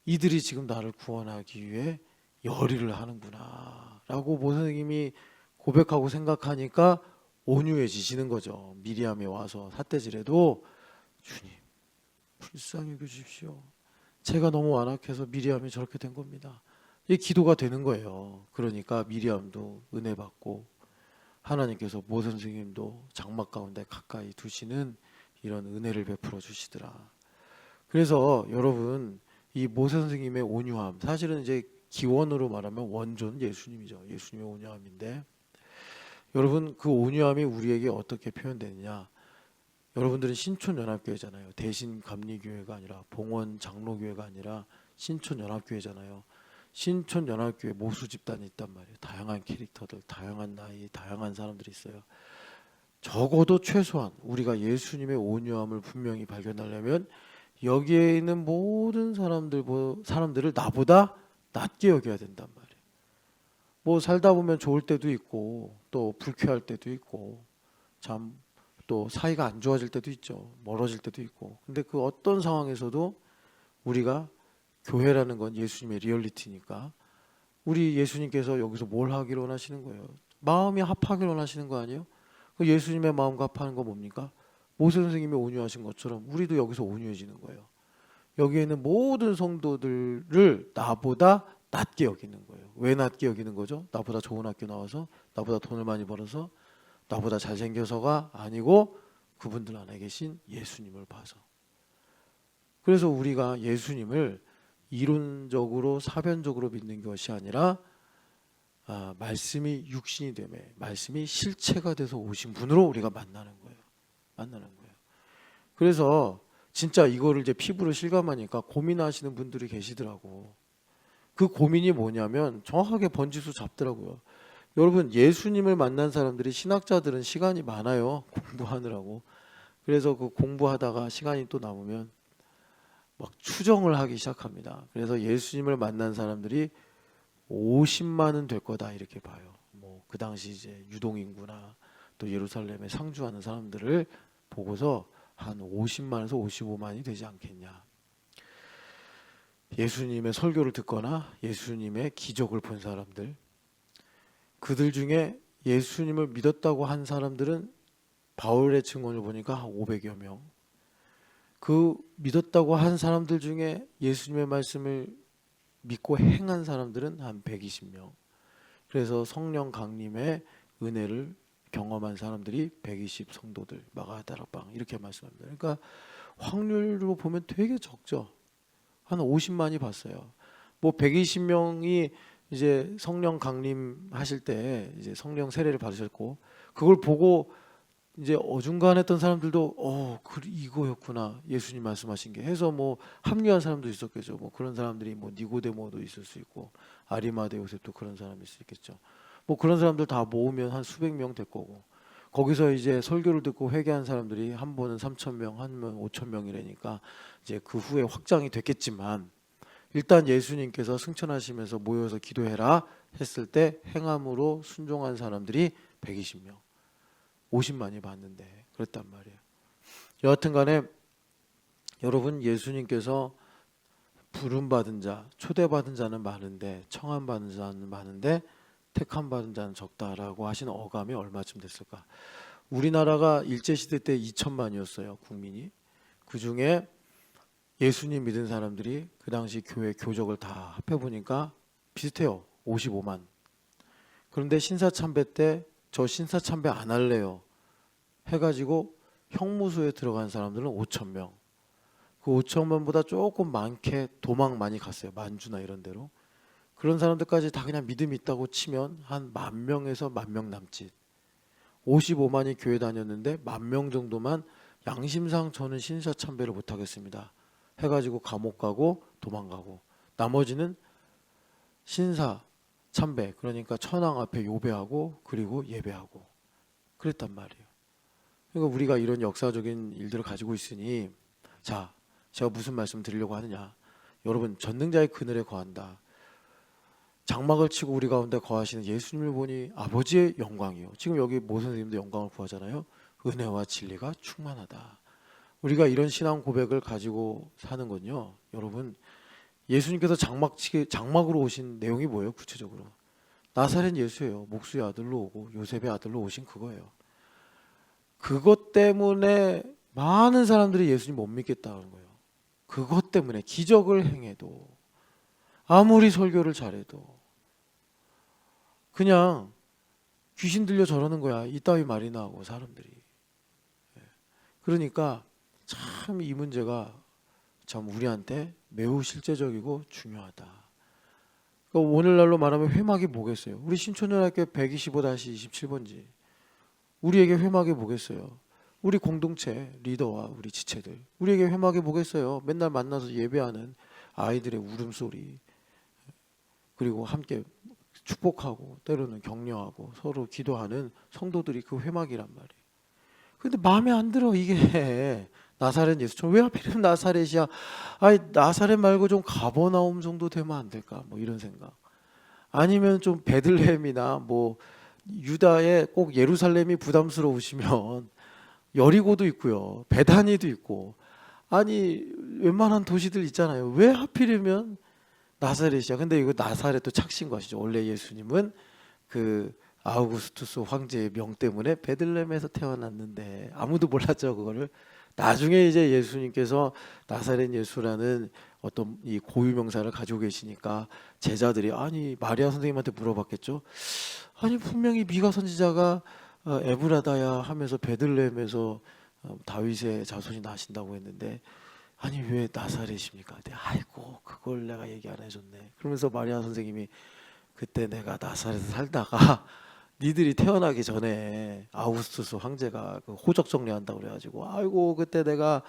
이들이 지금 나를 구원하기 위해 열의를 하는구나 라고 모 선생님이 고백하고 생각하니까 온유해지시는 거죠. 미리암이 와서 삿대질해도 주님 불쌍히 여겨주십시오. 제가 너무 완악해서 미리암이 저렇게 된 겁니다. 이 기도가 되는 거예요. 그러니까 미리암도 은혜 받고 하나님께서 모 선생님도 장막 가운데 가까이 두시는 이런 은혜를 베풀어 주시더라. 그래서 여러분 이 모세 선생님의 온유함 사실은 이제 기원으로 말하면 원조는 예수님이죠. 예수님의 온유함인데 여러분 그 온유함이 우리에게 어떻게 표현되느냐? 여러분들은 신촌연합교회잖아요. 대신 감리교회가 아니라 봉원 장로교회가 아니라 신촌연합교회잖아요. 신촌연합교회 모수 집단이 있단 말이에요. 다양한 캐릭터들, 다양한 나이, 다양한 사람들이 있어요. 적어도 최소한 우리가 예수님의 온유함을 분명히 발견하려면 여기에 있는 모든 사람들을 나보다 낮게 여겨야 된단 말이에요. 뭐 살다 보면 좋을 때도 있고 또 불쾌할 때도 있고 참 또 사이가 안 좋아질 때도 있죠. 멀어질 때도 있고. 근데 그 어떤 상황에서도 우리가 교회라는 건 예수님의 리얼리티니까 우리 예수님께서 여기서 뭘 하기를 원하시는 거예요? 마음이 합하기를 원하시는 거 아니에요? 그 예수님의 마음과 합하는 건 뭡니까? 모세 선생님이 온유하신 것처럼 우리도 여기서 온유해지는 거예요. 여기에 있는 모든 성도들을 나보다 낮게 여기는 거예요. 왜 낮게 여기는 거죠? 나보다 좋은 학교 나와서, 나보다 돈을 많이 벌어서, 나보다 잘생겨서가 아니고 그분들 안에 계신 예수님을 봐서. 그래서 우리가 예수님을 이론적으로 사변적으로 믿는 것이 아니라 말씀이 육신이 되매 말씀이 실체가 돼서 오신 분으로 우리가 만나는 거예요. 그래서 진짜 이거를 이제 피부로 실감하니까 고민하시는 분들이 계시더라고. 그 고민이 뭐냐면 정확하게 번지수 잡더라고요. 여러분, 예수님을 만난 사람들이, 신학자들은 시간이 많아요. 공부하느라고. 그래서 그 공부하다가 시간이 또 남으면 막 추정을 하기 시작합니다. 그래서 예수님을 만난 사람들이 50만은 될 거다 이렇게 봐요. 뭐 그 당시 이제 유동인구나 또 예루살렘에 상주하는 사람들을 보고서 한 50만에서 55만이 되지 않겠냐. 예수님의 설교를 듣거나 예수님의 기적을 본 사람들, 그들 중에 예수님을 믿었다고 한 사람들은 바울의 증언을 보니까 한 500여 명. 그 믿었다고 한 사람들 중에 예수님의 말씀을 믿고 행한 사람들은 한 120명. 그래서 성령 강림의 은혜를 경험한 사람들이 120 성도들, 마가다락방 이렇게 말씀합니다. 그러니까 확률로 보면 되게 적죠. 한 50만이 봤어요. 뭐 120명이 이제 성령 강림하실 때 이제 성령 세례를 받으셨고 그걸 보고 이제 어중간했던 사람들도 이거였구나 예수님 말씀하신 게 해서 뭐 합류한 사람도 있었겠죠. 뭐 그런 사람들이 뭐 니고데모도 있을 수 있고 아리마대 요셉도 그런 사람일 수 있겠죠. 뭐 그런 사람들 다 모으면 한 수백 명 될 거고 거기서 이제 설교를 듣고 회개한 사람들이 한 번은 3,000명, 한 번은 5,000명이라니까 이제 그 후에 확장이 됐겠지만 일단 예수님께서 승천하시면서 모여서 기도해라 했을 때 행함으로 순종한 사람들이 120명. 50만이 봤는데 그랬단 말이에요. 여하튼 간에 여러분, 예수님께서 부름받은 자, 초대받은 자는 많은데 청함받은 자는 많은데 택함받은 자는 적다라고 하신 어감이 얼마쯤 됐을까? 우리나라가 일제시대 때 2천만이었어요 국민이. 그중에 예수님 믿은 사람들이 그 당시 교회 교적을 다 합해보니까 비슷해요. 55만. 그런데 신사참배 때 저 신사참배 안 할래요 해가지고 형무소에 들어간 사람들은 5,000명. 그 5,000명보다 조금 많게 도망 많이 갔어요. 만주나 이런 데로. 그런 사람들까지 다 그냥 믿음이 있다고 치면 한 10,000명에서 10,000명 남짓. 55만이 교회 다녔는데 10,000명 정도만 양심상 저는 신사참배를 못하겠습니다 해가지고 감옥 가고 도망가고, 나머지는 신사 참배, 그러니까 천황 앞에 요배하고 그리고 예배하고 그랬단 말이에요. 그러니까 우리가 이런 역사적인 일들을 가지고 있으니, 자, 제가 무슨 말씀 드리려고 하느냐. 여러분, 전능자의 그늘에 거한다. 장막을 치고 우리 가운데 거하시는 예수님을 보니 아버지의 영광이요. 지금 여기 모 선생님도 영광을 구하잖아요. 은혜와 진리가 충만하다. 우리가 이런 신앙 고백을 가지고 사는 건요, 여러분, 예수님께서 장막으로 오신 내용이 뭐예요? 구체적으로 나사렛 예수예요. 목수의 아들로 오고 요셉의 아들로 오신 그거예요. 그것 때문에 많은 사람들이 예수님 못 믿겠다는 거예요. 그것 때문에 기적을 행해도, 아무리 설교를 잘해도 그냥 귀신 들려 저러는 거야. 이따위 말이나 하고 사람들이. 그러니까 참 이 문제가 참 우리한테 매우 실제적이고 중요하다. 그러니까 오늘날로 말하면 회막이 뭐겠어요? 우리 신촌연합교 125-27번지 우리에게 회막이 뭐겠어요? 우리 공동체 리더와 우리 지체들, 우리에게 회막이 뭐겠어요? 맨날 만나서 예배하는 아이들의 울음소리, 그리고 함께 축복하고 때로는 격려하고 서로 기도하는 성도들이 그 회막이란 말이에요. 근데 마음에 안 들어 이게. 나사렛 예수처럼 왜 하필이면 나사렛이야? 아니 나사렛 말고 좀 가버나움 정도 되면 안 될까? 뭐 이런 생각. 아니면 좀 베들레헴이나 뭐 유다의 꼭 예루살렘이 부담스러우시면 여리고도 있고요, 베다니도 있고, 아니 웬만한 도시들 있잖아요. 왜 하필이면 나사렛이야? 근데 이거 나사렛도 착신 것이죠. 원래 예수님은 그 아우구스투스 황제의 명 때문에 베들레헴에서 태어났는데 아무도 몰랐죠 그거를. 나중에 이제 예수님께서 나사렛 예수라는 어떤 이 고유 명사를 가지고 계시니까 제자들이 아니 마리아 선생님한테 물어봤겠죠. 아니 분명히 미가 선지자가 에브라다야 하면서 베들레헴에서 다윗의 자손이 나신다고 했는데 아니 왜 나사렛입니까? 근데 아이고 그걸 내가 얘기 안 해줬네. 그러면서 마리아 선생님이 그때 내가 나사렛에 살다가 니들이 태어나기 전에 아우구스투스 황제가 그 호적 정리한다고 그래가지고 아이고 그때 내가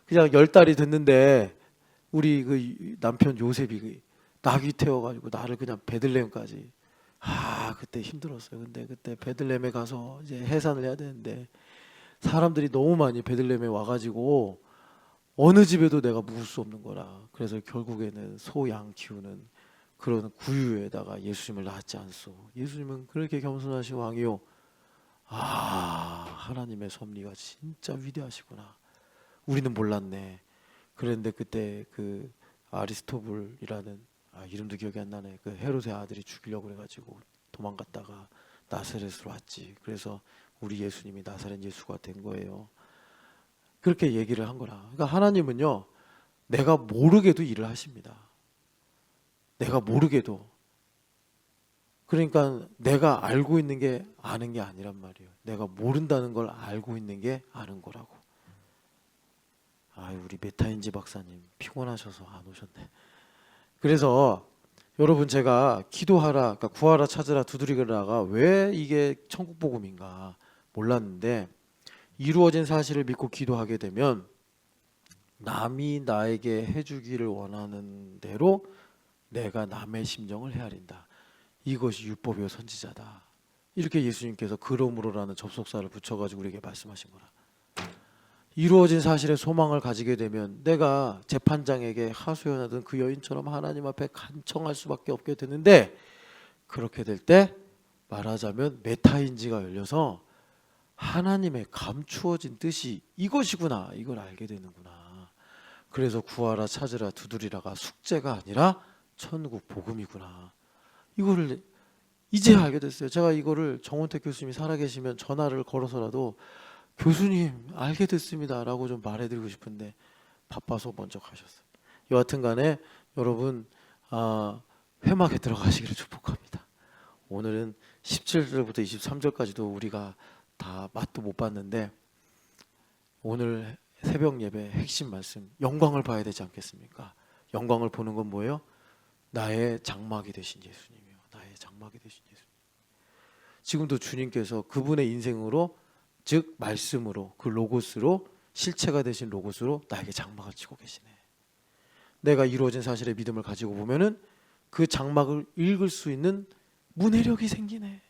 그냥 10달이 됐는데 우리 그 남편 요셉이 그 낙이 태워가지고 나를 그냥 베들레헴까지, 그때 힘들었어요. 근데 그때 베들레헴에 가서 이제 해산을 해야 되는데 사람들이 너무 많이 베들레헴에 와가지고 어느 집에도 내가 묵을 수 없는 거라. 그래서 결국에는 소 양 키우는 그런 구유에다가 예수님을 낳았지 않소. 예수님은 그렇게 겸손하신 왕이요. 하나님의 섭리가 진짜 위대하시구나. 우리는 몰랐네. 그런데 그때 그 아리스토불이라는 이름도 기억이 안 나네. 그 헤롯의 아들이 죽이려고 그래가지고 도망갔다가 나사렛으로 왔지. 그래서 우리 예수님이 나사렛 예수가 된 거예요. 그렇게 얘기를 한 거라. 그러니까 하나님은요, 내가 모르게도 일을 하십니다. 내가 모르게도. 그러니까 내가 알고 있는 게 아는 게 아니란 말이에요. 내가 모른다는 걸 알고 있는 게 아는 거라고. 우리 메타인지 박사님 피곤하셔서 안 오셨네. 그래서 여러분 제가 기도하라, 그러니까 구하라, 찾으라, 두드리라가 왜 이게 천국 복음인가 몰랐는데 이루어진 사실을 믿고 기도하게 되면 남이 나에게 해주기를 원하는 대로 내가 남의 심정을 헤아린다. 이것이 율법이요 선지자다. 이렇게 예수님께서 그러므로라는 접속사를 붙여가지고 우리에게 말씀하신 거라. 이루어진 사실에 소망을 가지게 되면 내가 재판장에게 하소연하던 그 여인처럼 하나님 앞에 간청할 수밖에 없게 되는데, 그렇게 될 때 말하자면 메타인지가 열려서 하나님의 감추어진 뜻이 이것이구나, 이걸 알게 되는구나. 그래서 구하라, 찾으라, 두드리라가 숙제가 아니라 천국 복음이구나. 이거를 이제 알게 됐어요. 제가 이거를 정원택 교수님이 살아계시면 전화를 걸어서라도 교수님 알게 됐습니다 라고 좀 말해드리고 싶은데 바빠서 먼저 가셨어요. 여하튼 간에 여러분 회막에 들어가시기를 축복합니다. 오늘은 17절부터 23절까지도 우리가 다 맛도 못 봤는데 오늘 새벽 예배 핵심 말씀, 영광을 봐야 되지 않겠습니까? 영광을 보는 건 뭐예요? 나의 장막이 되신 예수님이요. 나의 장막이 되신 예수님. 지금도 주님께서 그분의 인생으로, 즉 말씀으로, 그 로고스로, 실체가 되신 로고스로 나에게 장막을 치고 계시네. 내가 이루어진 사실의 믿음을 가지고 보면은 그 장막을 읽을 수 있는 문해력이 생기네.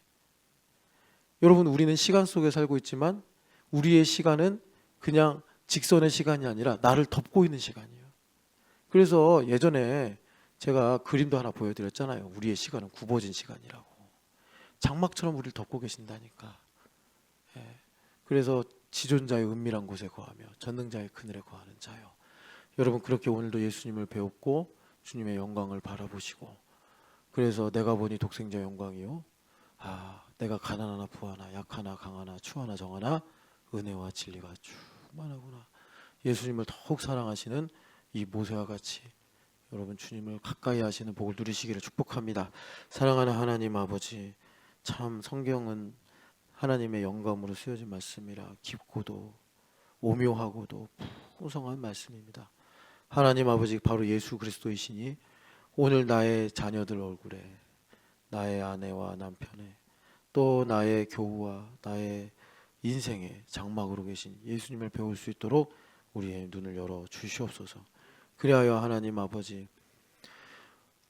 여러분, 우리는 시간 속에 살고 있지만 우리의 시간은 그냥 직선의 시간이 아니라 나를 덮고 있는 시간이에요. 그래서 예전에 제가 그림도 하나 보여드렸잖아요. 우리의 시간은 굽어진 시간이라고. 장막처럼 우리를 덮고 계신다니까. 그래서 지존자의 은밀한 곳에 거하며 전능자의 그늘에 거하는 자요. 여러분, 그렇게 오늘도 예수님을 배웠고 주님의 영광을 바라보시고, 그래서 내가 보니 독생자 영광이요, 내가 가난하나 부하나 약하나 강하나 추하나 정하나 은혜와 진리가 충만하구나. 예수님을 더욱 사랑하시는 이 모세와 같이 여러분 주님을 가까이 하시는 복을 누리시기를 축복합니다. 사랑하는 하나님 아버지, 참 성경은 하나님의 영감으로 쓰여진 말씀이라 깊고도 오묘하고도 풍성한 말씀입니다. 하나님 아버지, 바로 예수 그리스도이시니 오늘 나의 자녀들 얼굴에, 나의 아내와 남편의, 또 나의 교우와 나의 인생의 장막으로 계신 예수님을 배울 수 있도록 우리의 눈을 열어 주시옵소서. 그리하여 하나님 아버지,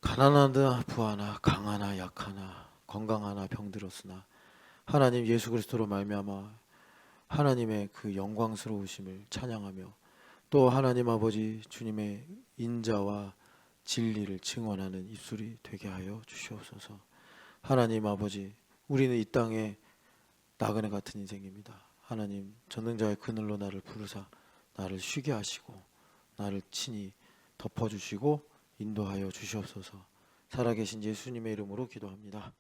가난하나 부하나 강하나 약하나 건강하나 병들었으나 하나님 예수 그리스도로 말미암아 하나님의 그 영광스러우심을 찬양하며 또 하나님 아버지 주님의 인자와 진리를 증언하는 입술이 되게 하여 주시옵소서. 하나님 아버지, 우리는 이 땅에 나그네 같은 인생입니다. 하나님 전능자의 그늘로 나를 부르사 나를 쉬게 하시고 나를 친히 덮어주시고 인도하여 주시옵소서. 살아계신 예수님의 이름으로 기도합니다.